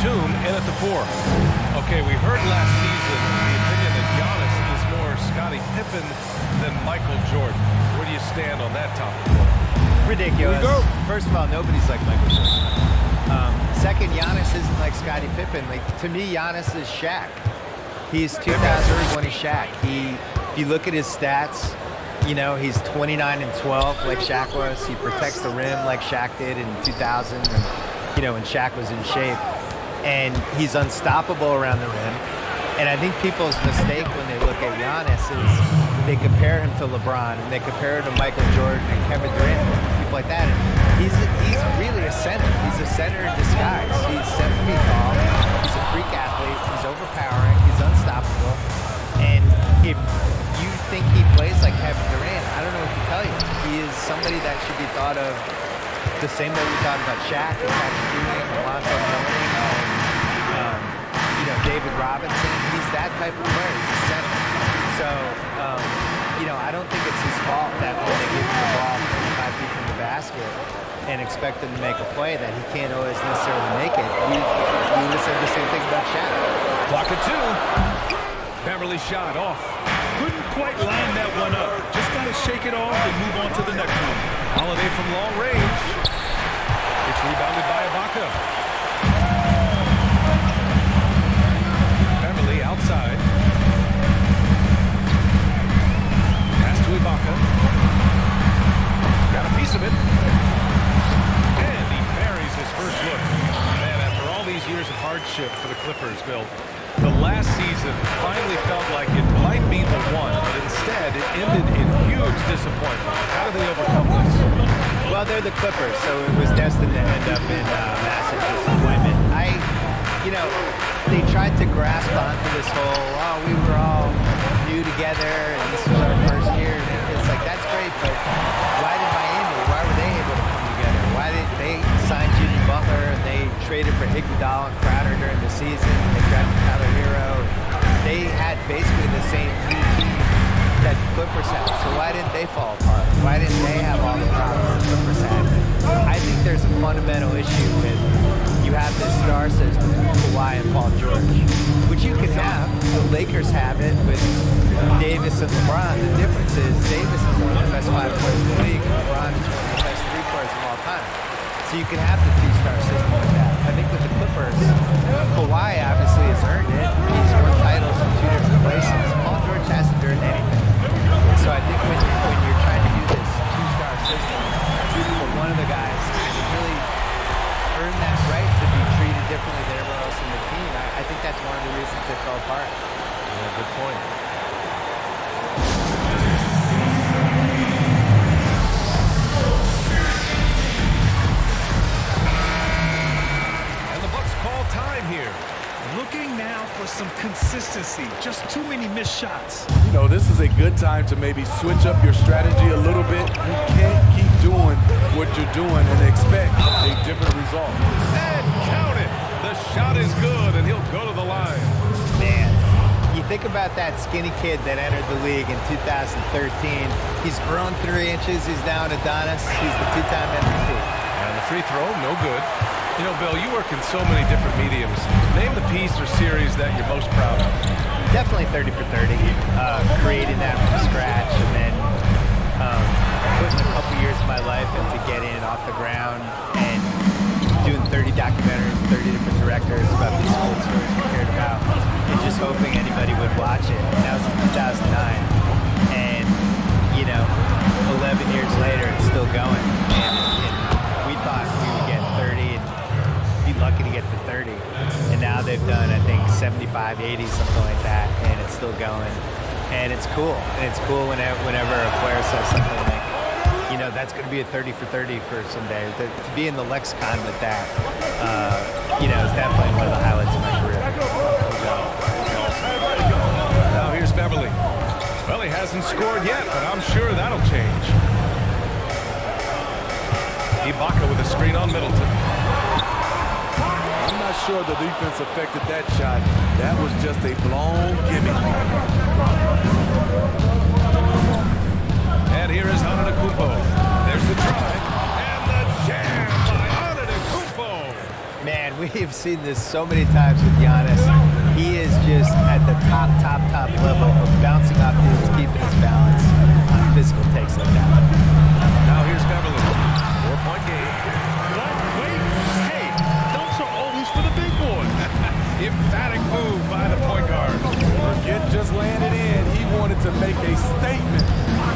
Batum in at the 4. Okay, we heard last season the opinion that Giannis is more Scottie Pippen than Michael Jordan. Where do you stand on that topic? Ridiculous. First of all, nobody's like Michael Jordan. Second, Giannis isn't like Scottie Pippen. Like, to me, Giannis is Shaq. He's 2001 is Shaq. If you look at his stats, you know, he's 29 and 12 like Shaq was. He protects the rim like Shaq did in 2000, and, you know, when Shaq was in shape. And he's unstoppable around the rim. And I think people's mistake when they look at Giannis is they compare him to LeBron, and they compare him to Michael Jordan and Kevin Durant, and people like that. And he's really a center. He's a center in disguise. He's 7 feet tall. He's a freak athlete. He's overpowering. He's unstoppable. And if you think he plays like Kevin Durant, I don't know what to tell you. He is somebody that should be thought of the same way we thought about Shaq and Patrick Ewing and Alonzo Mourning and you know, David Robinson. He's that type of player. He's a center. So, you know, I don't think it's his fault that when they give him the ball 5 feet from the basket and expect him to make a play that he can't always necessarily make it. We would have said the same thing about Shaq. Clock at 2. Beverly shot off. Couldn't quite line that one up. Just got to shake it off and move on to the next one. Holiday from long range. It's rebounded by Ibaka. Beverly outside. Pass to Ibaka. Got a piece of it. And he buries his first look. Man, after all these years of hardship for the Clippers, Bill, the last season finally felt like it might be the one, but instead it ended in huge disappointment. How do they overcome this? Well, they're the Clippers, so it was destined to end up in massive disappointment. You know, they tried to grasp onto this whole, oh, we were all new together and this was our first year. And it's like, that's great, but why were they able to come together? Why did they sign Jimmy Butler and they traded for Iguodala and Crowder during the season? And they drafted Tyler Hero. They had basically the same team that the Clippers had. So why didn't they fall apart? Why didn't they have all the problems the Clippers had? I think there's a fundamental issue with you have this star system, Kawhi and Paul George, which you can have. The Lakers have it with Davis and LeBron. The difference is Davis is one of the best 5 players in the league, and LeBron is one of the best 3 players of all time. So you can have the 2-star system like that. I think with the Clippers, Kawhi obviously has earned it. He's won titles in 2 different places. Paul George hasn't earned anything. So I think when you're trying to do this 2-star system, one of the guys to really earn that right to be treated differently than everyone else in the team, I think that's one of the reasons they fell apart. Yeah, good point. Time here. Looking now for some consistency. Just too many missed shots. You know, this is a good time to maybe switch up your strategy a little bit. You can't keep doing what you're doing and expect a different result. And count it. The shot is good, and he'll go to the line. Man, you think about that skinny kid that entered the league in 2013. He's grown 3 inches. He's now an Adonis. He's the 2-time MVP. And the free throw, no good. You know, Bill, you work in so many different mediums. Name the piece or series that you're most proud of. Definitely 30 for 30. Creating that from scratch, and then putting a couple years of my life into getting it off the ground and doing 30 documentaries, 30 different directors about these old stories we cared about, and just hoping anybody would watch it. And that was in 2009. And, you know, 11 years later, it's still going. And we thought we would get 30 and be lucky to get to 30. And now they've done, I think, 75, 80, something like that, and it's still going. And it's cool. And it's cool whenever a player says something like, you know, that's going to be a 30 for 30 for someday. To be in the lexicon with that, you know, is definitely one of the highlights of my career. Now here's Beverly. Well, he hasn't scored yet, but I'm sure that'll change. Ibaka with a screen on Middleton. I'm not sure the defense affected that shot. That was just a blown gimme. And here is Antetokounmpo. There's the drive and the jam by Antetokounmpo. Man, Man, we've seen this so many times with Giannis. He is just at the top level of bouncing off dudes, keeping his balance on physical takes like that. Now here's Beverly. 4-point game. What? Wait. Hey, dunks are always for the big boy. Emphatic move by the point guard. Forget just laying it in. He wanted to make a statement.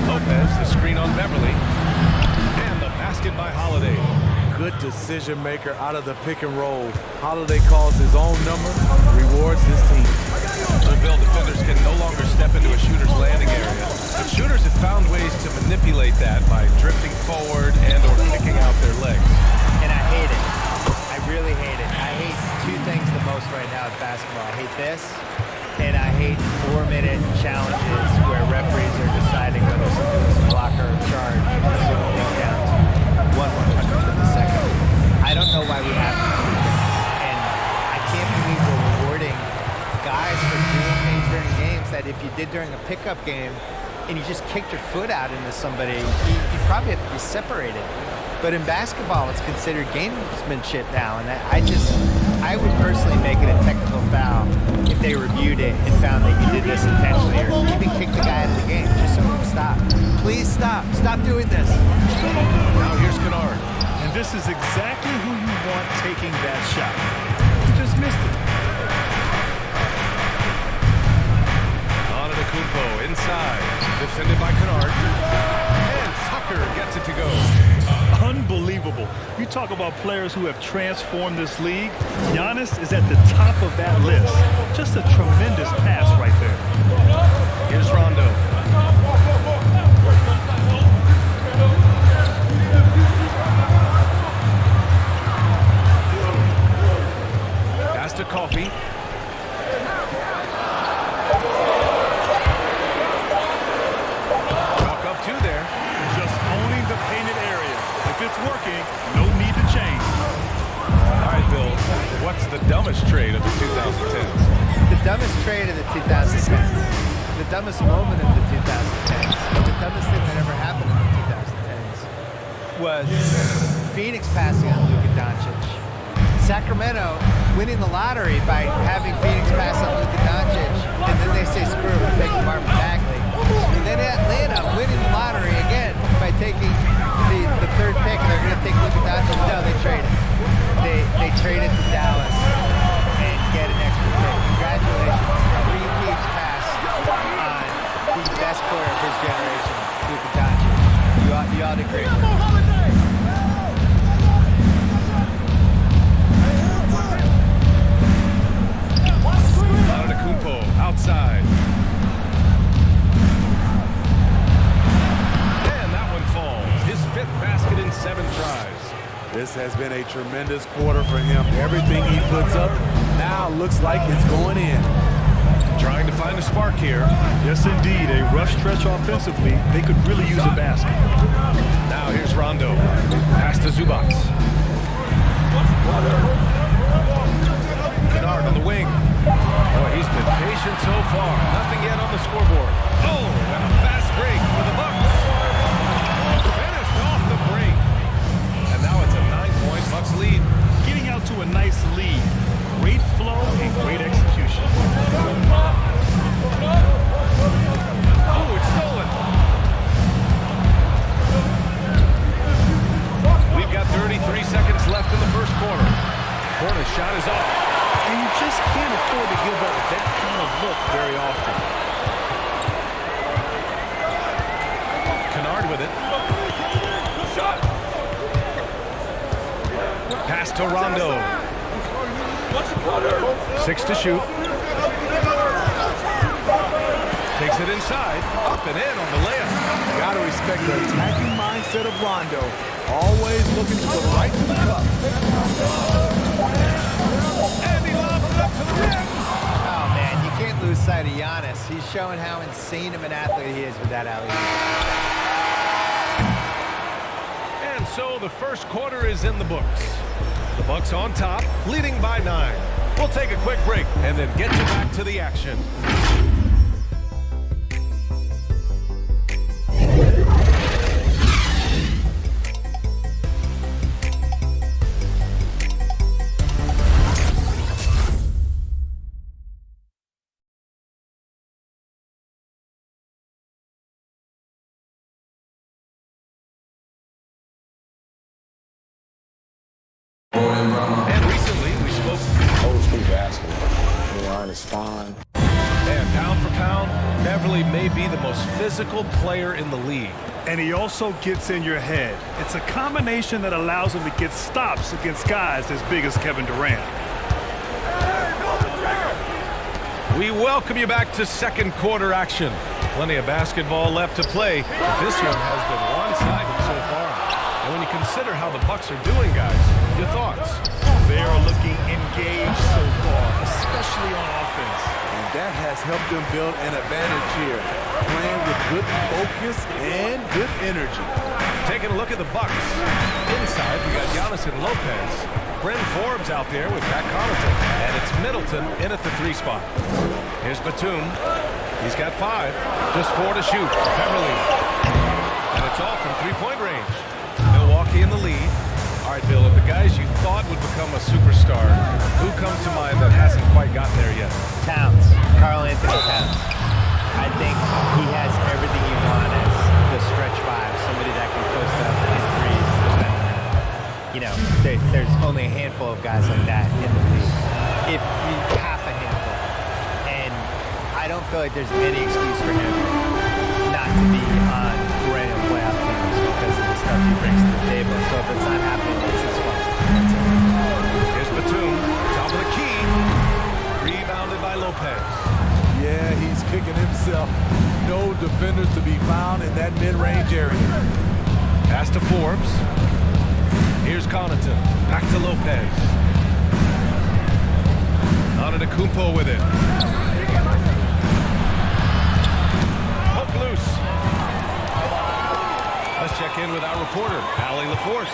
Lopez, the screen on Beverly. And the basket by Holiday. Good decision maker out of the pick and roll. Holiday calls his own number, rewards his team. Full build defenders can no longer step into a shooter's landing area. But shooters have found ways to manipulate that by drifting forward and or kicking out their legs. And I hate it. I really hate it. I hate two things the most right now with basketball. I hate this, and I hate 4-minute challenges where referees are deciding whether something is a block or a charge. So it goes down to 1/100th of a second. I don't know why we have to do this. And I can't believe we're rewarding guys for doing things during games that if you did during a pickup game and you just kicked your foot out into somebody, you probably have to be separated. But in basketball, it's considered gamesmanship now, and I would personally make it a technical foul if they reviewed it and found that you did this intentionally, or even kick the guy out of the game, just so he would stop. Please stop. Stop doing this. Now here's Kennard. And this is exactly who you want taking that shot. You just missed it. Antetokounmpo inside. Defended by Kennard. And Tucker gets it to go. Unbelievable. You talk about players who have transformed this league. Giannis is at the top of that list. Just a tremendous pass right there. Here's Rondo. Pass to Coffee. Chalk up two there. Just owning the painted area. If it's working, no need to change. All right, Bill, what's the dumbest trade of the 2010s? The dumbest trade of the 2010s. The dumbest moment of the 2010s. The dumbest thing that ever happened in the 2010s was Phoenix passing on Luka Doncic. Sacramento winning the lottery by having Phoenix pass on Luka Doncic, and then they say screw it, we're taking Marvin Bagley. And then Atlanta winning the lottery again by taking the third pick, and they're going to take Luka Doncic. No, they traded. They traded to Dallas and get an extra pick. Congratulations. 3 teams passed on the best player of his generation, Luka Doncic. You all did great work. Antetokounmpo outside. And that one falls. His 5th basket in 7 tries. This has been a tremendous quarter for him. Everything he puts up now looks like it's going in. Trying to find a spark here. Yes, indeed. A rough stretch offensively. They could really use a basket. Now here's Rondo. Pass to Zubac. Kennard on the wing. Boy, he's been patient so far. Nothing yet on the scoreboard. Oh, and a fast break for the Bucks. Finished off the break. And now it's a 9-point Bucks lead. Getting out to a nice lead. Great flow and great execution. Oh, it's stolen. We've got 33 seconds left in the first quarter. Corner's shot is off. And you just can't afford to give up that kind of look very often. Kennard with it. Pass to Rondo. 6 to shoot. Takes it inside. Up and in on the layup. Gotta respect the attacking mindset of Rondo. Always looking to go right to the cup. And he lobs it up to the rim. Oh, man, you can't lose sight of Giannis. He's showing how insane of an athlete he is with that alley-oop. And so the first quarter is in the books. The Bucks on top, leading by 9. We'll take a quick break and then get you back to the action. Beverly may be the most physical player in the league. And he also gets in your head. It's a combination that allows him to get stops against guys as big as Kevin Durant. We welcome you back to second quarter action. Plenty of basketball left to play, but this one has been one-sided so far. And when you consider how the Bucks are doing, guys, your thoughts? They are looking engaged so far, especially on offense. And that has helped them build an advantage here, playing with good focus and good energy. Taking a look at the Bucks. Inside, we got Giannis and Lopez. Bryn Forbes out there with Pat Connaughton. And it's Middleton in at the 3 spot. Here's Batum. He's got 5. Just 4 to shoot. Beverly. And it's all from three-point range. Milwaukee in the lead. All right, Bill, of the guys you thought would become a superstar, who comes to mind that hasn't quite gotten there yet? Towns, Karl-Anthony Towns. I think he has everything you want as the stretch 5, somebody that can post up and threes. You know, there's only a handful of guys like that in the league. If half a handful. And I don't feel like there's any excuse for him not to be on perennial playoff teams because of the stuff he brings to the table. So if it's not happening, it's his fault. That's it. Here's Batum, top of the key. Rebounded by Lopez. Yeah, he's kicking himself. No defenders to be found in that mid-range area. Pass to Forbes. Here's Connaughton. Back to Lopez. Antetokounmpo with it. Hook loose. Let's check in with our reporter, Allie LaForce.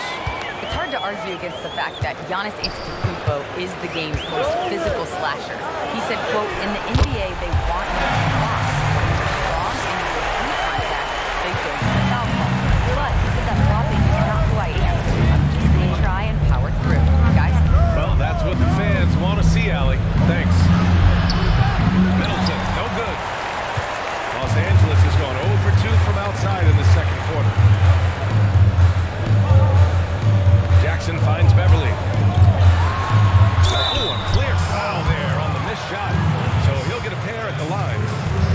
It's hard to argue against the fact that Giannis Antetokounmpo is the game's most physical slasher. He said, quote, in the NBA, they want you to cross. When you're strong and you refuse contact, they throw you the foul call. But he said that flopping is not who I am. I'm just going to try and power through. Guys? Well, that's what the fans want to see, Allie. Thanks. Middleton, no good. Los Angeles has gone 0 for 2 from outside in the second quarter. Jackson finds Beverly. Oh, a clear foul there on the missed shot. So he'll get a pair at the line.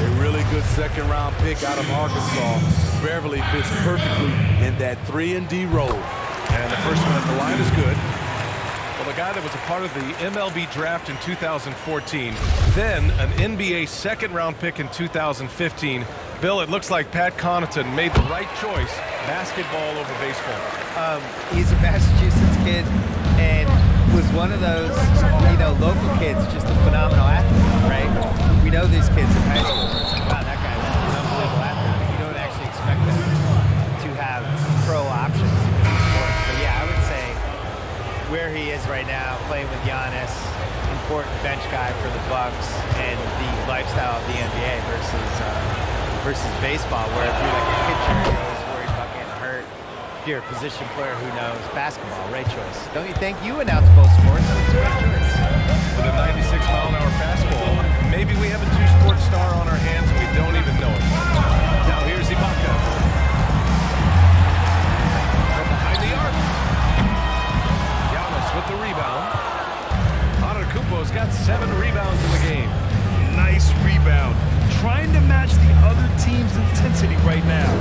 A really good second-round pick out of Arkansas. Beverly fits perfectly in that 3-and-D role. And the first one at the line is good. Well, the guy that was a part of the MLB draft in 2014, then an NBA second-round pick in 2015. Bill, it looks like Pat Connaughton made the right choice, basketball over baseball. He's a Massachusetts kid and was one of those, local kids, just a phenomenal athlete, right? We know these kids in high school. It's like, wow, that guy's an unbelievable athlete. You don't actually expect them to have pro options in these sports. But yeah, I would say where he is right now, playing with Giannis, important bench guy for the Bucks, and the lifestyle of the NBA versus baseball, where if you're like a pitcher, you're always worried about getting hurt. If you're a position player, who knows? Basketball, right choice. Don't you think? You announce both sports, it's a right choice. With a 96-mile-an-hour fastball, maybe we have a two-sport star on our hands and we don't even know it. Now here's Ibaka. From behind the arc. Giannis with the rebound. Antetokounmpo's got 7 rebounds in the game. Nice rebound. Trying to match the other team's intensity right now.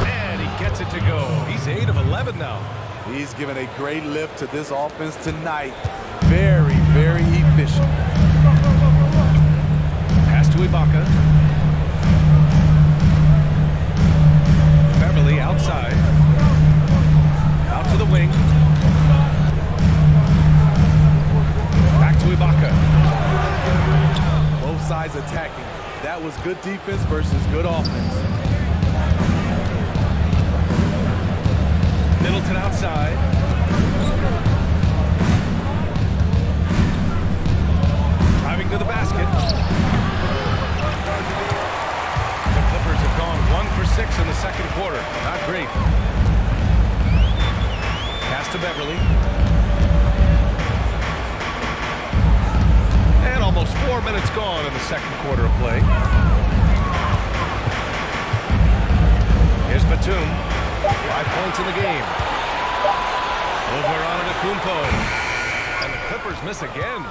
And he gets it to go. He's 8 of 11 now. He's given a great lift to this offense tonight. Very, very efficient. Pass to Ibaka. Beverly outside. Out to the wing. Back to Ibaka. Both sides attacking. That was good defense versus good offense. Middleton outside. Driving to the basket. The Clippers have gone 1 for 6 in the second quarter. Not great. Pass to Beverly. And almost 4 minutes gone in the second quarter of play. Here's Batum. 5 points in the game. Over Antetokounmpo. And the Clippers miss again.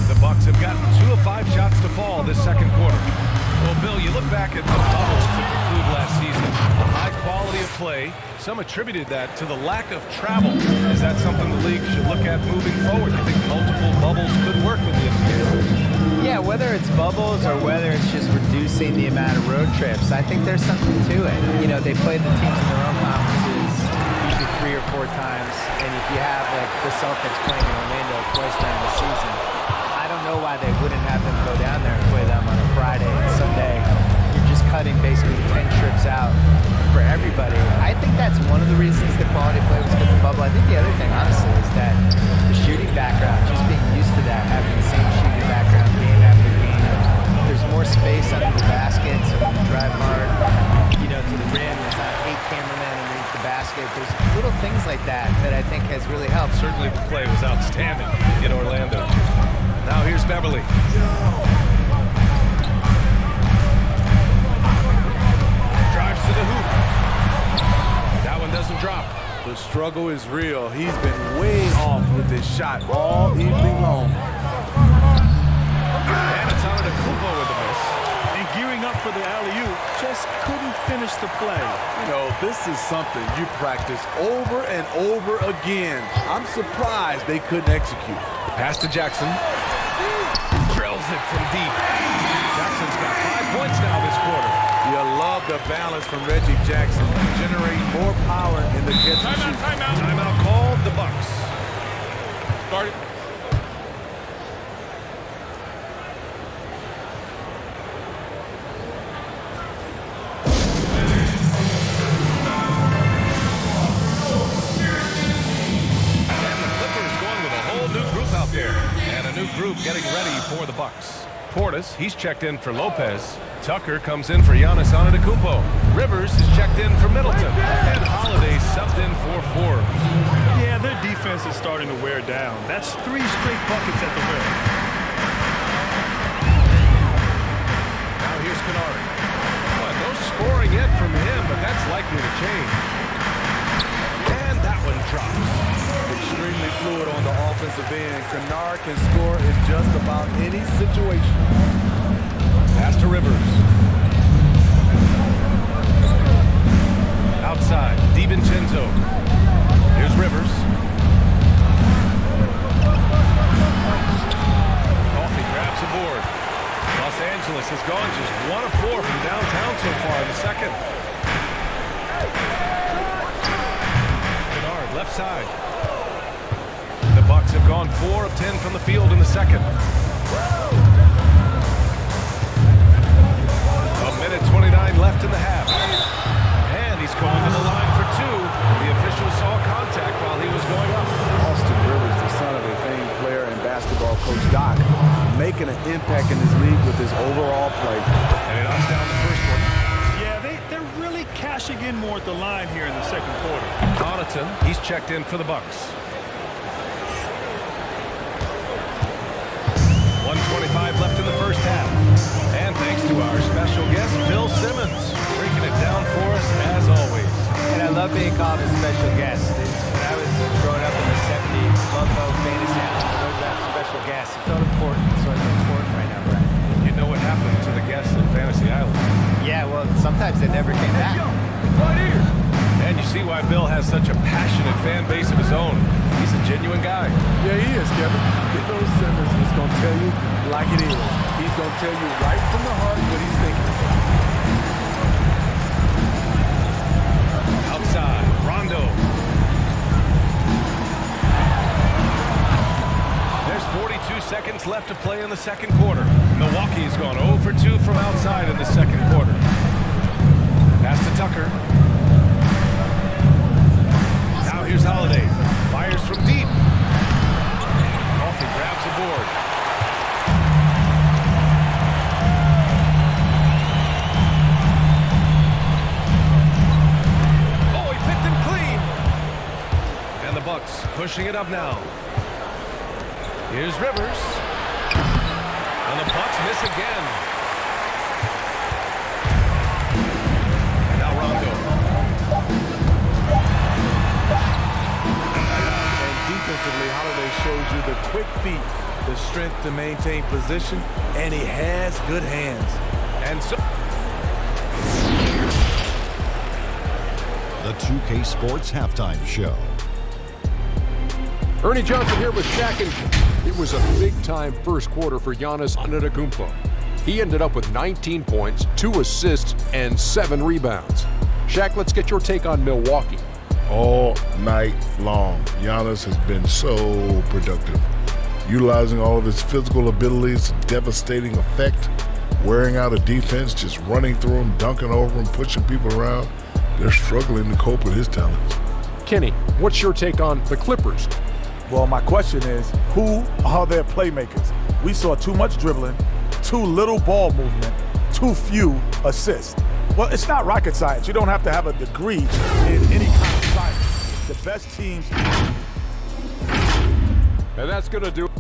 The Bucks have gotten 2 of 5 shots to fall this second quarter. Well, Bill, you look back at the bubble to conclude last season. A high quality of play. Some attributed that to the lack of travel. Is that something the league should look at moving forward? I think multiple bubbles could work in the NBA. Yeah, whether it's bubbles or whether it's just reducing the amount of road trips, I think there's something to it. You know, they play the teams in their own conferences usually 3 or 4 times, and if you have like the Celtics playing in Orlando twice during the season, I don't know why they wouldn't have them go down there and play them on a Friday and Sunday. You're just cutting basically 10 trips out for everybody. I think that's one of the reasons the quality play was good in the bubble. I think the other thing, honestly, is that the shooting background, just being used to that, having the same shooting background game after game. There's more space under the basket, so when you drive hard, you know, to the rim, there's not 8 cameramen underneath the basket. There's little things like that that I think has really helped. Certainly the play was outstanding in Orlando. Now here's Beverly. Drives to the hoop. That one doesn't drop. The struggle is real. He's been way off with his shot all evening long. And it's on to Kupo with a miss. And gearing up for the alley-oop, just couldn't finish the play. You know, this is something you practice over and over again. I'm surprised they couldn't execute. Pass to Jackson. Drills it from deep. Jackson's got 5 points now this quarter. You love the balance from Reggie Jackson, generating more power in the catch and shoot. Timeout called, the Bucks. Started. Group getting ready for the Bucks. Portis, he's checked in for Lopez. Tucker comes in for Giannis Antetokounmpo. Rivers is checked in for Middleton. And Holiday subbed in for Forbes. Yeah, their defense is starting to wear down. That's 3 straight buckets at the rim. Now here's Kennard. Well, no scoring yet from him, but that's likely to change. And that one drops. Extremely fluid on the offensive end. Kennard can score in just about any situation. Pass to Rivers. Outside, DiVincenzo. Here's Rivers. Coffee grabs a board. Los Angeles has gone just 1 of 4 from downtown so far in the second. Kennard, left side. The Bucks have gone 4 of 10 from the field in the second. A minute 29 left in the half. And he's going to the line for 2. The official saw contact while he was going up. Austin Rivers, the son of a famed player and basketball coach Doc, making an impact in this league with his overall play. And he knocks down the first one. Yeah, they're really cashing in more at the line here in the second quarter. Connaughton, he's checked in for the Bucks. 1:25 left in the first half. And thanks to our special guest, Bill Simmons, breaking it down for us as always. And I love being called a special guest. When I was growing up in the 70s, Loco, Fantasy Island, those are special guests. It felt important, so it's important right now, Brad. You know what happened to the guests in Fantasy Island? Yeah, well, sometimes they never came back. And you see why Bill has such a passionate fan base of his own. He's a genuine guy. Yeah, he is, Kevin. Bill Simmons is going to tell you like it is. He's going to tell you right from the heart what he's thinking. Outside, Rondo. There's 42 seconds left to play in the second quarter. Milwaukee's gone 0 for 2 from outside in the second quarter. Pass to Tucker. Now here's Holiday. Fires from deep. Coffee grabs the board. Oh, he picked him clean. And the Bucks pushing it up now. Here's Rivers. And the Bucks miss again. And now Rondo. Defensively, Holiday shows you the quick feet the strength to maintain position, and he has good hands. And so The 2K Sports Halftime Show. Ernie Johnson here with Shaq, and it was a big-time first quarter for Giannis Antetokounmpo. He ended up with 19 points, 2 assists, and 7 rebounds. Shaq, let's get your take on Milwaukee. All night long, Giannis has been so productive, utilizing all of his physical abilities, devastating effect, wearing out a defense, just running through them, dunking over them, pushing people around. They're struggling to cope with his talents. Kenny, what's your take on the Clippers? Well, my question is, who are their playmakers? We saw too much dribbling, too little ball movement, too few assists. Well, it's not rocket science. You don't have to have a degree in any kind of science. The best teams. And that's going to do it.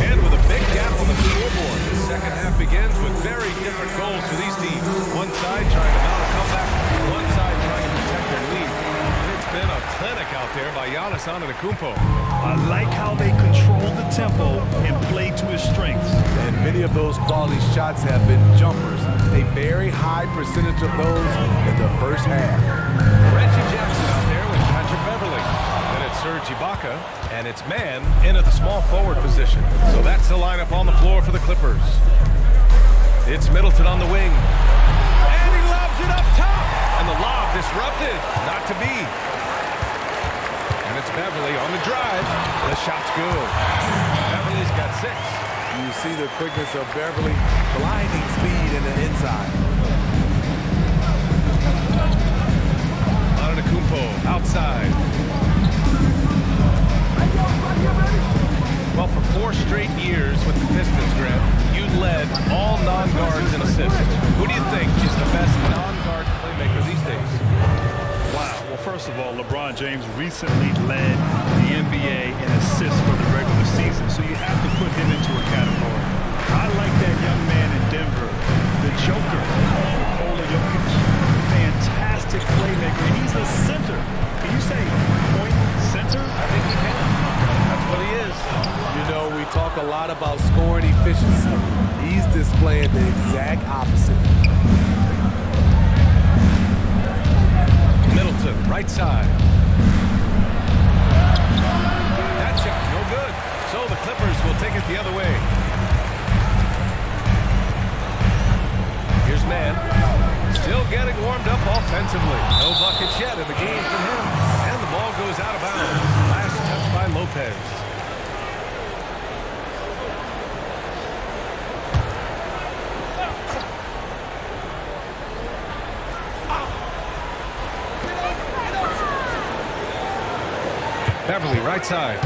And with a big gap on the scoreboard, the second half begins with very different goals for these teams. One side trying to mount a comeback, one side trying to protect their lead. It's been a clinic out there by Giannis Antetokounmpo. I like how they control the tempo and play to his strengths. And many of those quality shots have been jumpers. A very high percentage of those in the first half. Reggie Jackson out there with Patrick Beverly. Then it's Serge Ibaka, and it's Man in at the small forward position. So that's the lineup on the floor for the Clippers. It's Middleton on the wing. And he lobs it up top. And the lob disrupted. Not to be. And it's Beverly on the drive. The shot's good. Beverly's got 6. You see the quickness of Beverly, blinding speed in the inside. Antetokounmpo outside. Well, for 4 straight years with the Pistons, Grant, you led all non-guards in assists. Who do you think is the best non-guard playmaker these days? Wow. Well, first of all, LeBron James recently led the NBA in assists for the regular season, so you have to put him into a category. I like that young man in Denver, the Joker, ColeOnTheStix. Fantastic playmaker. He's a center. Can you say point center? I think he can. That's what he is. You know, we talk a lot about scoring efficiency. He's displaying the exact opposite. Middleton, right side. That shot, no good. So the Clippers will take it the other way. Here's Man. Still getting warmed up offensively. No buckets yet in the game from him. And the ball goes out of bounds. Last touch by Lopez. Beverly, right side.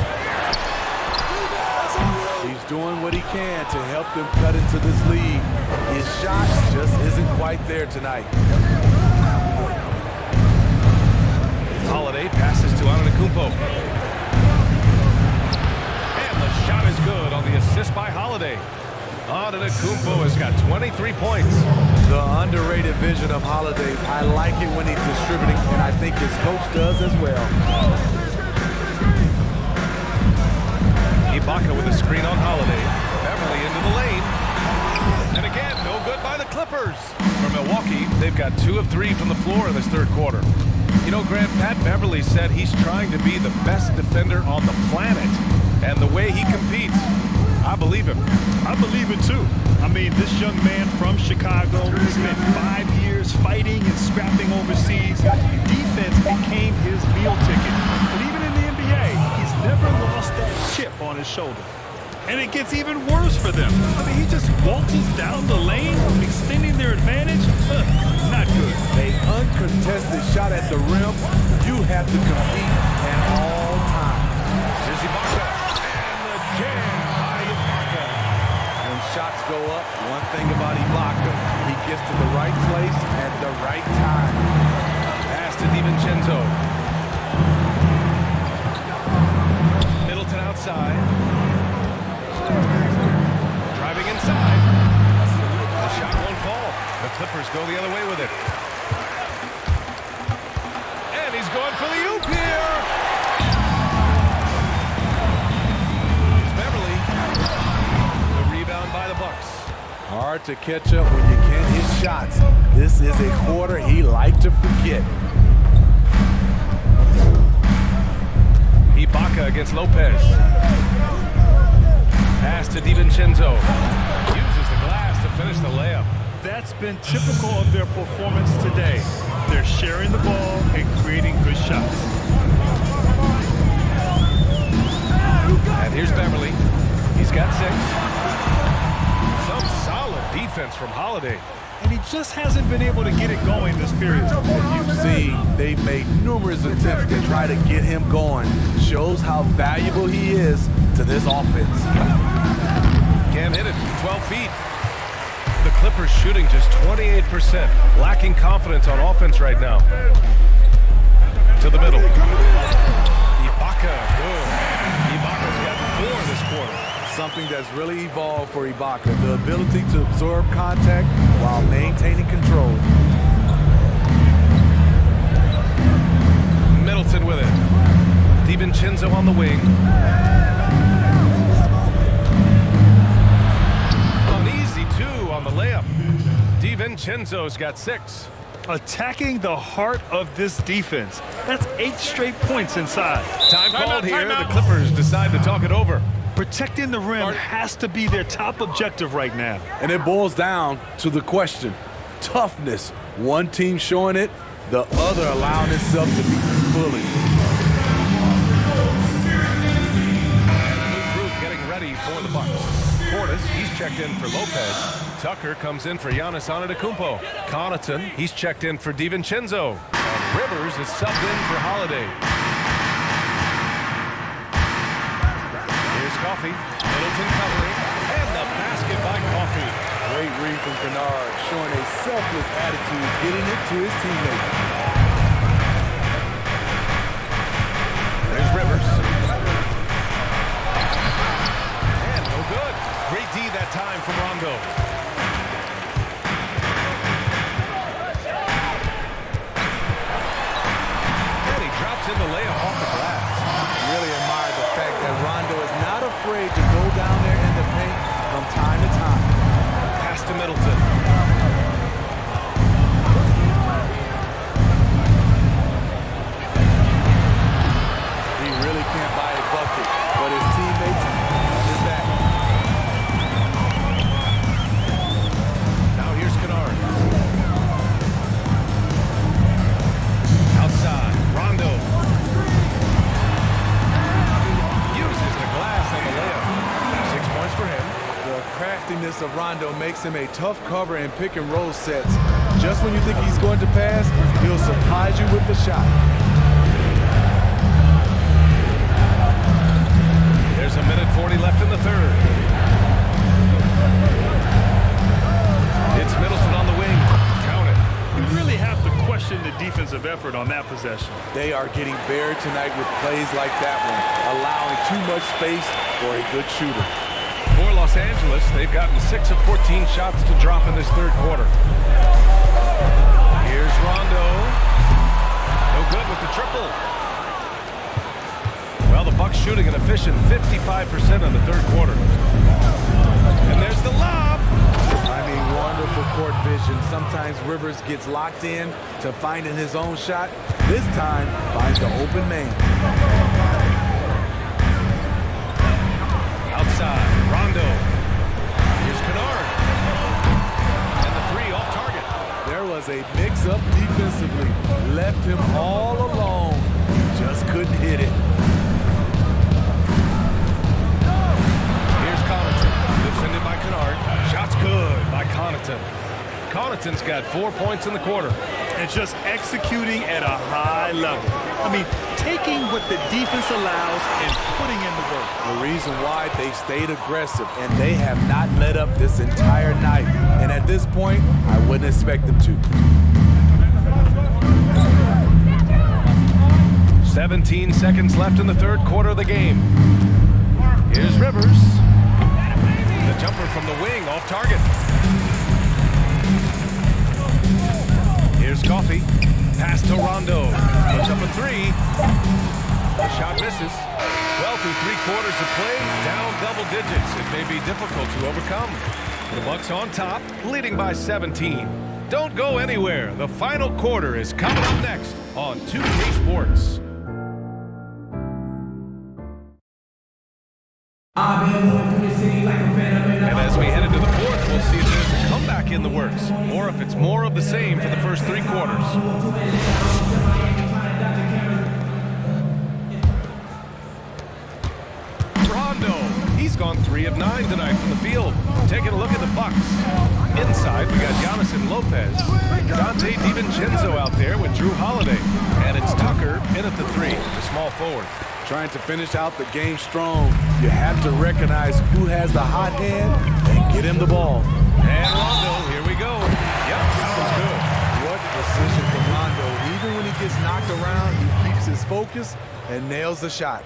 He's doing what he can to help them cut into this lead. His shot just isn't quite there tonight. Holiday passes to Antetokounmpo. And the shot is good on the assist by Holiday. Antetokounmpo has got 23 points. The underrated vision of Holiday. I like it when he's distributing, and I think his coach does as well. Ibaka with a screen on Holiday. Beverly into the lane. And again, no good by the Clippers. For Milwaukee, they've got 2 of 3 from the floor in this third quarter. You know, Grant, Pat Beverly said he's trying to be the best defender on the planet. And the way he competes, I believe him. I believe it too. I mean, this young man from Chicago spent 5 years fighting and scrapping overseas. Defense became his meal ticket. But even in the NBA, he's never lost that chip on his shoulder. And it gets even worse for them. I mean, he just waltzes down the lane, extending their advantage. Not good. An uncontested shot at the rim, you have to compete at all times. Here's Ibaka. And the jam by Ibaka. When shots go up, one thing about Ibaka, he gets to the right place at the right time. Pass to DiVincenzo. Middleton outside. Driving inside. The shot won't fall. The Clippers Rivers go the other way with it. And he's going for the oop here. It's Beverly. The rebound by the Bucks. Hard to catch up when you can't hit shots. This is a quarter he liked to forget. Ibaka against Lopez. Pass to DiVincenzo. Uses the glass to finish the layup. That's been typical of their performance today. They're sharing the ball and creating good shots. And here's Beverly. He's got 6. Some solid defense from Holiday. And he just hasn't been able to get it going this period. You've seen they've made numerous attempts to try to get him going. Shows how valuable he is to this offense. Can't hit it from 12 feet. The Clippers shooting just 28%. Lacking confidence on offense right now. To the middle. Ibaka, good. Ibaka's got 4 this quarter. Something that's really evolved for Ibaka, the ability to absorb contact while maintaining control. Middleton with it. DiVincenzo on the wing. An easy 2 on the layup. DiVincenzo's got 6. Attacking the heart of this defense. That's 8 straight points inside. Time called here. The Clippers decide to talk it over. Protecting the rim has to be their top objective right now. And it boils down to the question. Toughness. One team showing it, the other allowing itself to be bullied. Group getting ready for the Bucks. Portis, he's checked in for Lopez. Tucker comes in for Giannis Antetokounmpo. Connaughton, he's checked in for DiVincenzo. And Rivers is subbed in for Holiday. Coffee, Middleton covering, and the basket by Coffee. Great read from Bernard, showing a selfless attitude, getting it to his teammates. There's Rivers. And no good. Great D that time from Rondo. And he drops in the layup off the glass. Really admire the fact that Rondo is not afraid to go down there in the paint from time to time. Pass to Middleton. He really can't buy a bucket, but his teammates have his back. Now here's Kennard. Outside, Rondo. For him. The craftiness of Rondo makes him a tough cover in pick and roll sets. Just when you think he's going to pass, he'll surprise you with the shot. There's a minute 40 left in the third. It's Middleton on the wing. Count it. You really have to question the defensive effort on that possession. They are getting buried tonight with plays like that one, allowing too much space for a good shooter. For Los Angeles, they've gotten 6 of 14 shots to drop in this third quarter. Here's Rondo. No good with the triple. Well, the Bucks shooting an efficient 55% in the third quarter. And there's the lob. I mean, wonderful court vision. Sometimes Rivers gets locked in to finding his own shot. This time, finds the open man. Outside, Rondo. Here's Kennard. And the 3 off target. There was a mix-up defensively. Left him all alone. Just couldn't hit it. Here's Connaughton. Defended by Kennard. Shot's good by Connaughton. Connaughton's got 4 points in the quarter. And just executing at a high level. I mean, taking what the defense allows and putting in the work. The reason why they stayed aggressive, and they have not let up this entire night. And at this point, I wouldn't expect them to. 17 seconds left in the third quarter of the game. Here's Rivers. The jumper from the wing off target. Here's Coffee. Pass to Rondo. Puts up a three. The shot misses. Well, through 3 quarters of play, down double digits. It may be difficult to overcome. The Bucks on top, leading by 17. Don't go anywhere. The final quarter is coming up next on 2K Sports. And as we head into the fourth, we'll see if there's a comeback in the works, or if it's more of the same for the first 3 quarters. Rondo, he's gone 3 of 9 tonight from the field. Taking a look at the Bucks. Inside, we got Giannis and Lopez. Dante DiVincenzo out there with Drew Holiday. And it's Tucker in at the 3, the small forward. Trying to finish out the game strong, you have to recognize who has the hot hand and get him the ball. And Rondo, here we go. Yep, that was good. What precision from Rondo. Even when he gets knocked around, he keeps his focus and nails the shot.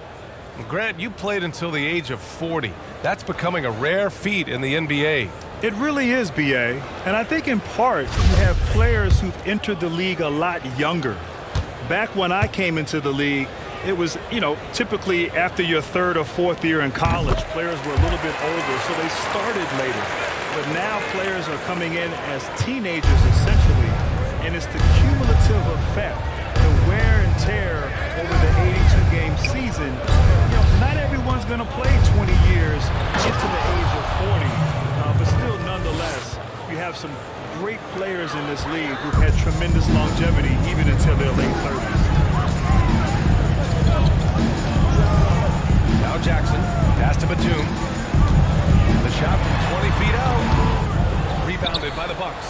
Grant, you played until the age of 40. That's becoming a rare feat in the NBA. It really is, BA. And I think in part, you have players who've entered the league a lot younger. Back when I came into the league, it was, typically after your 3rd or 4th year in college, players were a little bit older, so they started later. But now players are coming in as teenagers, essentially, and it's the cumulative effect, the wear and tear over the 82-game season. Not everyone's going to play 20 years into the age of 40, but still, nonetheless, you have some great players in this league who've had tremendous longevity even until their late 30s. Now Jackson, pass to Batum. The shot from 20 feet out. Rebounded by the Bucks.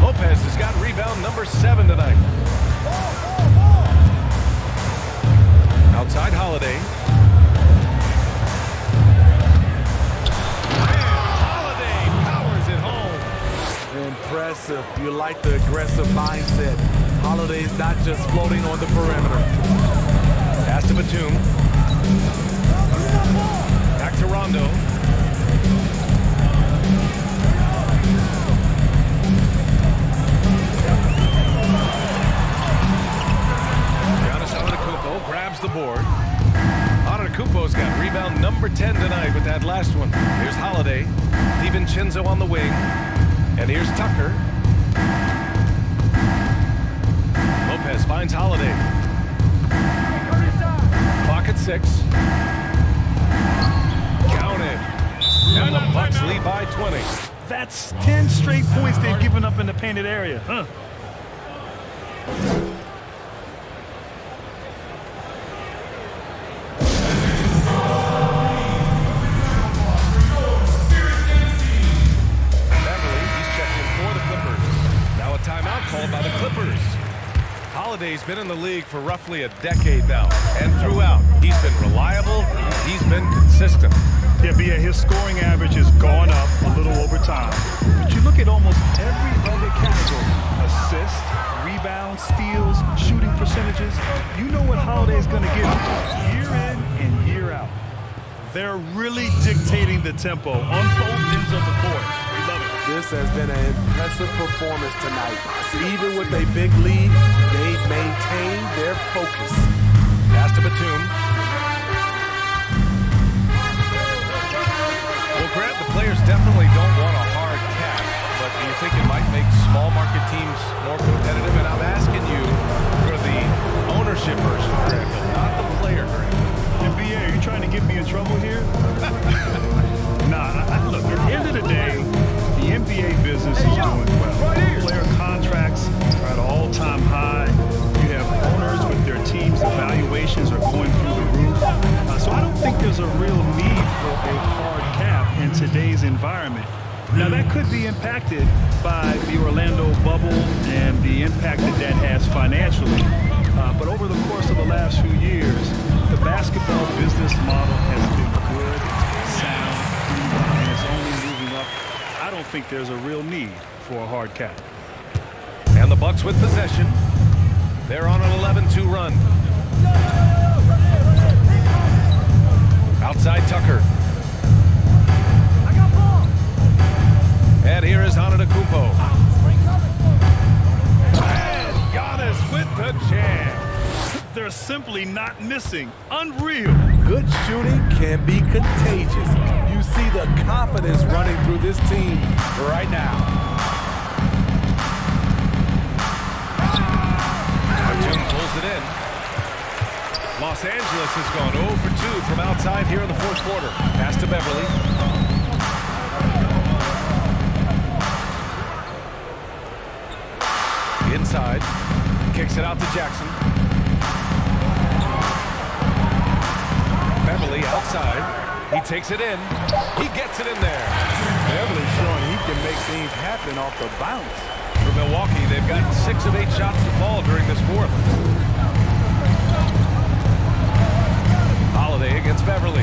Lopez has got rebound number 7 tonight. Outside Holiday. And Holiday powers it home. Impressive. You like the aggressive mindset. Holiday's not just floating on the perimeter. Pass to Batum. Back to Rondo. Giannis Antetokounmpo grabs the board. Antetokounmpo's got rebound number 10 tonight with that last one. Here's Holiday. DiVincenzo on the wing. And here's Tucker. Lopez finds Holiday. Clock at 6. Counted. And the Bucks lead by 20. That's 10 straight points they've given up in the painted area. Huh? Beverly, he's checked in for the Clippers. Now a timeout called by the Clippers. Holiday's been in the league for roughly a decade now, and throughout, he's been reliable, he's been consistent. Yeah, BA, his scoring average has gone up a little over time. But you look at almost every other category, assists, rebounds, steals, shooting percentages, you know what Holiday's going to give you year in and year out. They're really dictating the tempo on both ends of the court. We love it. This has been an impressive performance tonight. Even with a big lead, they've maintained their focus. Pass to Batum. Well, Grant, the players definitely don't want a hard cap, but do you think it might make small market teams more competitive? And I'm asking you for the ownership version, Grant, not the player, Grant. And BA, are you trying to get me in trouble here? Look, at the end of the day, the NBA business is doing well. Player contracts are at an all-time high. You have owners with their teams' evaluations are going through the roof. So I don't think there's a real need for a hard cap in today's environment. Now, that could be impacted by the Orlando bubble and the impact that has financially. But over the course of the last few years, the basketball business model has been good, sound, and it's only moving up. I don't think there's a real need for a hard cap. And the Bucks with possession. They're on an 11-2 run. Outside Tucker. And here is Antetokounmpo. And are simply not missing. Unreal. Good shooting can be contagious. You see the confidence running through this team right now. Batum pulls it in. Los Angeles has gone 0 for 2 from outside here in the fourth quarter. Pass to Beverly. Inside. Kicks it out to Jackson. Beverly outside. He takes it in. He gets it in there. Beverly's showing he can make things happen off the bounce. For Milwaukee, they've got 6 of 8 shots to fall during this fourth. Holiday against Beverly.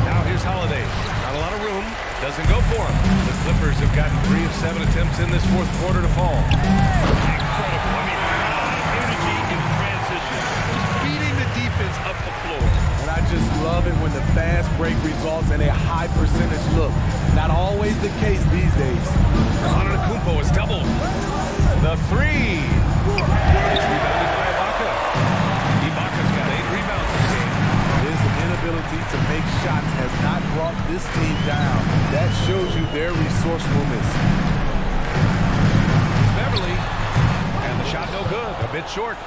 Now here's Holiday. Not a lot of room. Doesn't go for him. The Clippers have gotten 3 of 7 attempts in this fourth quarter to fall. Incredible. I mean, energy in transition. Just beating the defense up the floor. And I just love it when the fast break results in a high percentage look. Not always the case these days. Antetokounmpo is doubled. The 3. It's rebounded by Ibaka. Ibaka's got 8 rebounds in the game. His inability to make shots has not brought this team down. That shows you their resourcefulness. Beverly. And the shot no good. A bit short.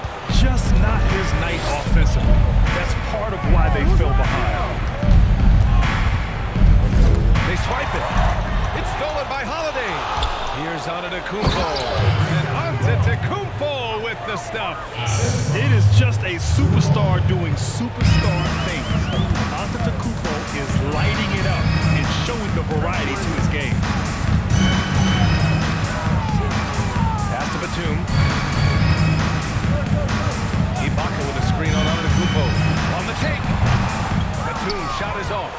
Just not his night offensively. That's part of why they fell behind. They swipe it. It's stolen by Holiday. Here's Antetokounmpo. And Antetokounmpo with the stuff. It is just a superstar doing superstar things. Antetokounmpo is lighting it up and showing the variety to his game. Pass to Batum. Ibaka with a screen on Antetokounmpo. On the take. Batum shot is off.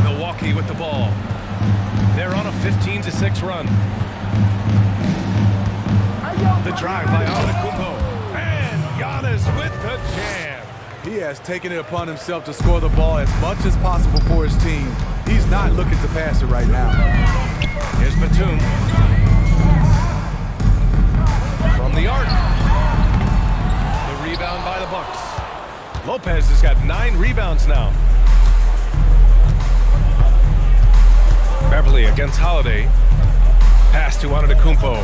Milwaukee with the ball. They're on a 15-6 run. The drive by Antetokounmpo. And Giannis with the jam. He has taken it upon himself to score the ball as much as possible for his team. He's not looking to pass it right now. Here's Batum. From the arc. The rebound by the Bucks. Lopez has got 9 rebounds now. Beverly against Holiday. Pass to Antetokounmpo.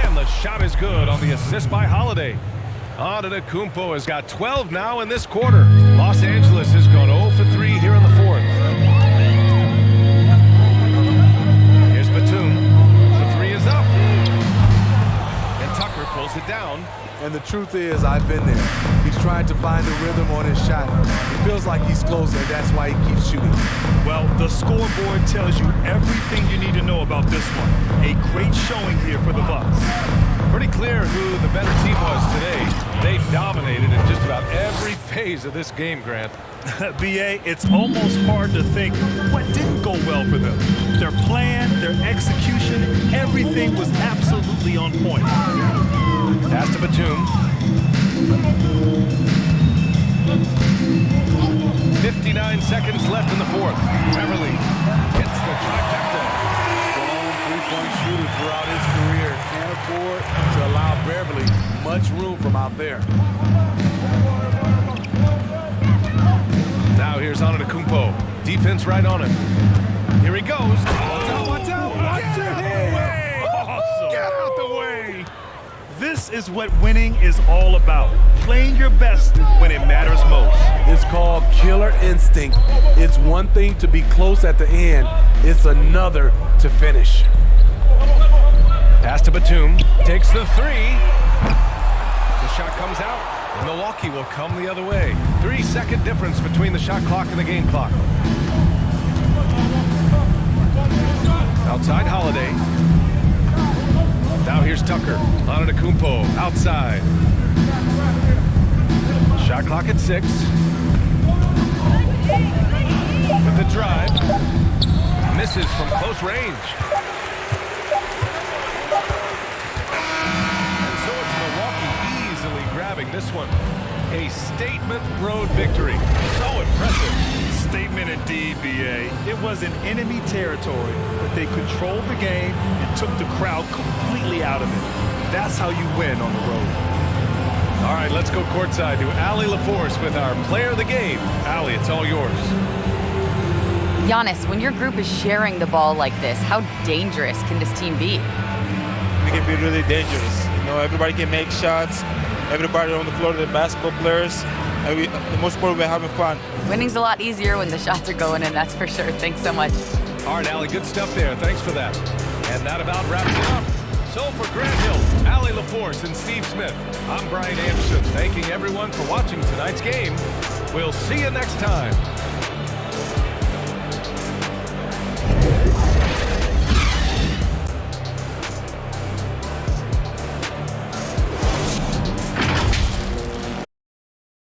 And the shot is good on the assist by Holiday. Antetokounmpo has got 12 now in this quarter. Los Angeles has gone 0 for 3 here in the fourth. Here's Batum. The 3 is up. And Tucker pulls it down. And the truth is, I've been there. He's trying to find the rhythm on his shot. It feels like he's closer, and that's why he keeps shooting. Well, the scoreboard tells you everything you need to know about this one. A great showing here for the Bucks. Pretty clear who the better team was today. They dominated in just about every phase of this game, Grant. B.A., it's almost hard to think what didn't go well for them. Their plan, their execution, everything was absolutely on point. Pass to Batum. 59 seconds left in the fourth. Beverly hits the trifecta. Strong three-point shooter throughout his career. Can't afford to allow Beverly much room from out there. Now here's Antetokounmpo. Defense right on him. Here he goes. Watch out! Watch your head! Awesome. Get out the way! This is what winning is all about. Playing your best when it matters most. It's called killer instinct. It's one thing to be close at the end. It's another to finish. Pass to Batum. Takes the 3. The shot comes out. Milwaukee will come the other way. 3-second difference between the shot clock and the game clock. Outside Holiday. Now here's Tucker. Antetokounmpo outside. Shot clock at 6. With the drive. Misses from close range. And so it's Milwaukee easily grabbing this one. A statement road victory. So impressive. Statement indeed, B.A. It was in enemy territory, but they controlled the game and took the crowd completely out of it. That's how you win on the road. All right, let's go courtside to Allie LaForce with our player of the game. Allie, it's all yours. Giannis, when your group is sharing the ball like this, how dangerous can this team be? We can be really dangerous. You know, everybody can make shots. Everybody on the floor, the basketball players. And the most important, we're having fun. Winning's a lot easier when the shots are going in, that's for sure. Thanks so much. All right, Allie, good stuff there. Thanks for that. And that about wraps it up. So for Grant Hill, Allie LaForce, and Steve Smith, I'm Brian Anderson, thanking everyone for watching tonight's game. We'll see you next time.